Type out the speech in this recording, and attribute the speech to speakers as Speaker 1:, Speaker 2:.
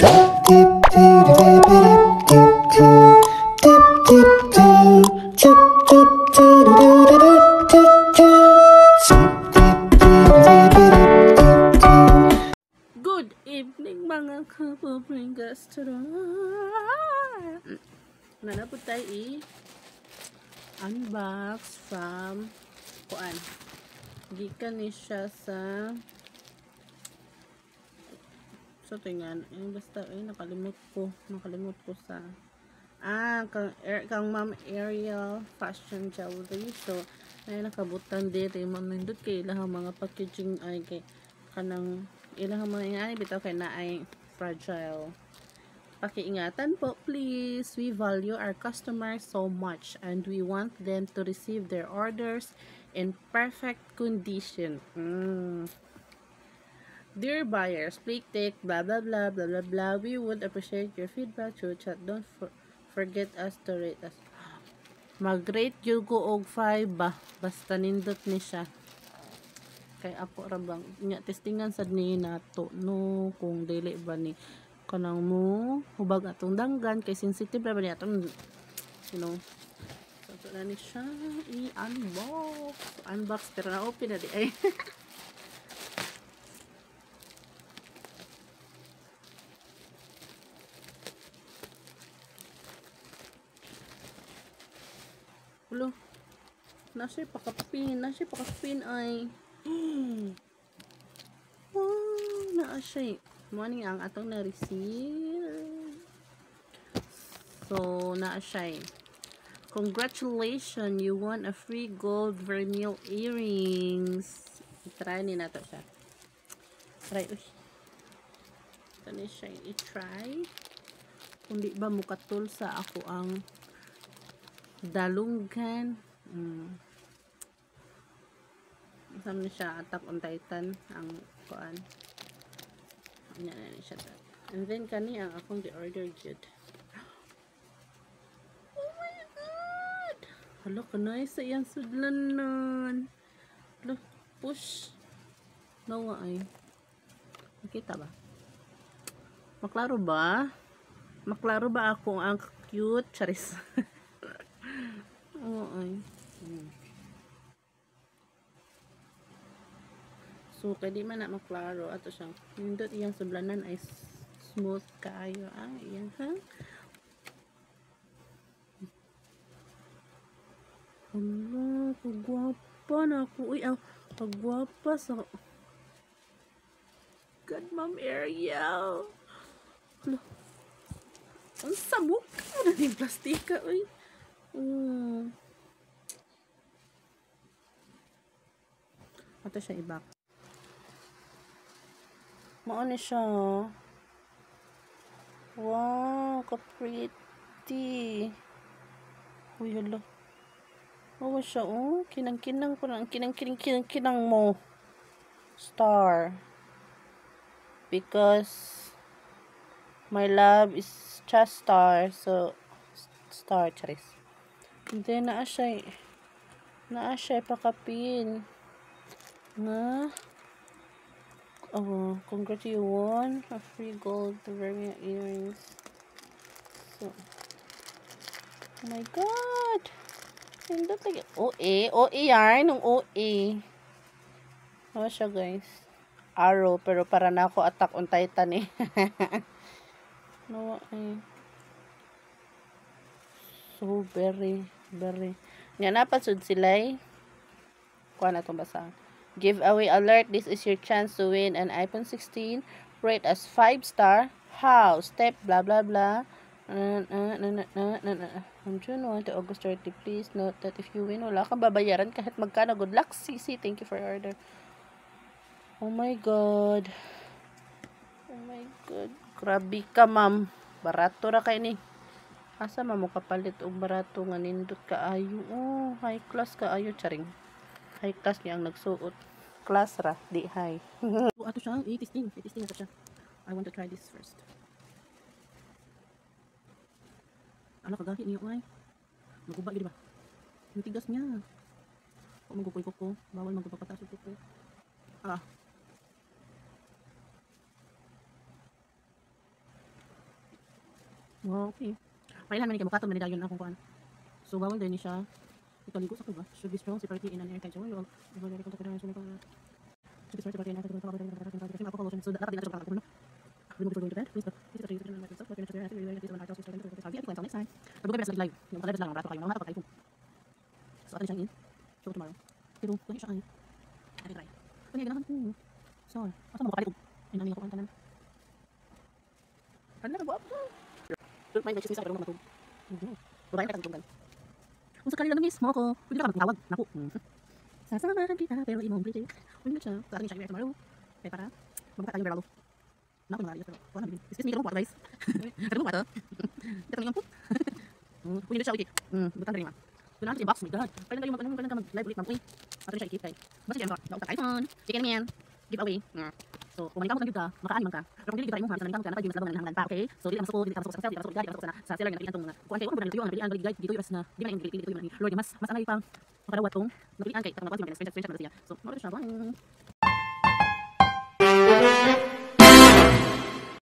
Speaker 1: Good evening mga kapobreng gastronom. Nanapod tayo unbox from kuan. Gikan ni siya sa tingan. Basta nakalimot ko sa kang Ma'am Ariel Fashion Jewelry. So ay nakabutan dito ma'am nindot kay ilang mga packaging ay kay kanang ilang mga bitaw kay na ay fragile. Pakiingatan po please. We value our customers so much and we want them to receive their orders in perfect condition. Dear buyers, please take blah blah blah blah blah blah. We would appreciate your feedback through chat. Don't forget us to rate us. Mag-rate yun ko og 5 ba basta nindot ni siya. Kay ako ra bang nya testingan sad ni nato no kung dili ba ni kanang mo hubag atong danggan kay sensitive ra ba ni atong so na ni siya i-unbox pero na open na di ay ulo na siya pakapin ay wow, naa siya morning ang atong na-receive. So naa siya congratulations, you won a free gold vermeil earrings. I-try ni nato siya. Try ito ni siya i-try kung di ba mukatul sa ako ang dalunggan. Saan na siya Attack on Titan ang kuan. Anya na siya. And then kani ang akong di-order jud. Oh my god. Hala kanay sa iyang sudlanan. Hala push. Nawa ay. Nakita ba? Maklaro ba? Maklaro ba ako ang cute? Charis. Oo ay. So, kaya di man na maklaro. Ato siyang, nindot iyang sublanan ay smooth kaayo. Iyan ha? Hala, kagwapa na ako. Uy, kagwapa sa... God, Ma'am Ariel. Hala. Ang sabok ka na yung plastika. Uy. Ato siya ibak. Maano siya. Wow, ka-pretty. Uy, hala. Mawa siya, kinang-kinang ko na. Kinang-kinang mo. Star. Because my love is just star. So, star, charis. And then, naa siya pakapin. Nga. Congrats, you won a free gold vermeil earrings. So, oh my god. Hindi tayo. OA yarn. Nung OA. Ano siya, guys? Arrow. Pero para na ako Attack on Titan eh. No, so, very. Nga napasod sila eh. Kuha na itong basa. Giveaway alert. This is your chance to win an iPhone 16. Rate as 5-star. How? Step blah blah blah. From June 1 to August 30. Please note that if you win, wala kang babayaran kahit magkano. Good luck, CC. Thank you for your order. Oh my god. Grabe ka, ma'am. Barato ra kay ni. Asa mo kapalit og barato nga nindot kaayo. High class kaayo, charing. High class niya ang nagsuot. Class ra, di high. Ato siya, i-testing ato siya. I want to try this first. Ala kagahi niyo ay. Maguba gid ba? Ang tigas niya. O magupoy ko. Bawal magpapataas ko. Okay. Pailan man ni kabukaton man ni dayon akong kuan. So bawal din ni siya. Ikaligo sa kuba. Should be strong separately in an airtight zone. Well, bawal din kontak na siya ko. Should be strong separately in an airtight zone. So dapat din sa kuno. Remove before going to bed. Please please turn on myself. Like finish your hair. Really this one house starting to have until next time. Pero gawin sa live. Yung live lang ang rato kayo. Mga kapag so atin siyang in. Show tomorrow. Pero kung siya ay. Ay try. Kanya ganahan ko. So, asa mo kapalit ko. Inani ko ang tanan. Ano na ba? Don't mind that she's pero matug. Buray ka tunggal. Kung sakali lang mismo ko, pwede na ka magtawag. Naku. Sasamahan kita pero imong break. Wala siya. Sa ating siya tomorrow. Kaya para mabuka tayong beralo. Naku mga pero wala na. Excuse me, kung guys. Pero mo ito. Ito lang po. Pwede siya okay. Bukan rin ma. Doon natin box, my god. Pwede kayo mag-live ulit mampuy. Ato siya i-keep kay. Basta siya ang iPhone. Chicken man. Giveaway. So, kung manikang mo ng ka, makaani man ka. Pero kung dili kita imo ha, manikang ka na pag-yung sa laban pa, okay? So, dili ka masukod, dili ka masukod sa selfie, dili ka masukod gadi, masukod sa seller nga napilian tong mga kuan kay ko na tuyo ang napilian balik guide dito yung na di man dili tuyo man. Lord, mas angay pang makarawat tong napilian kay takong napasi man screenshot man siya. So, mo siya ba?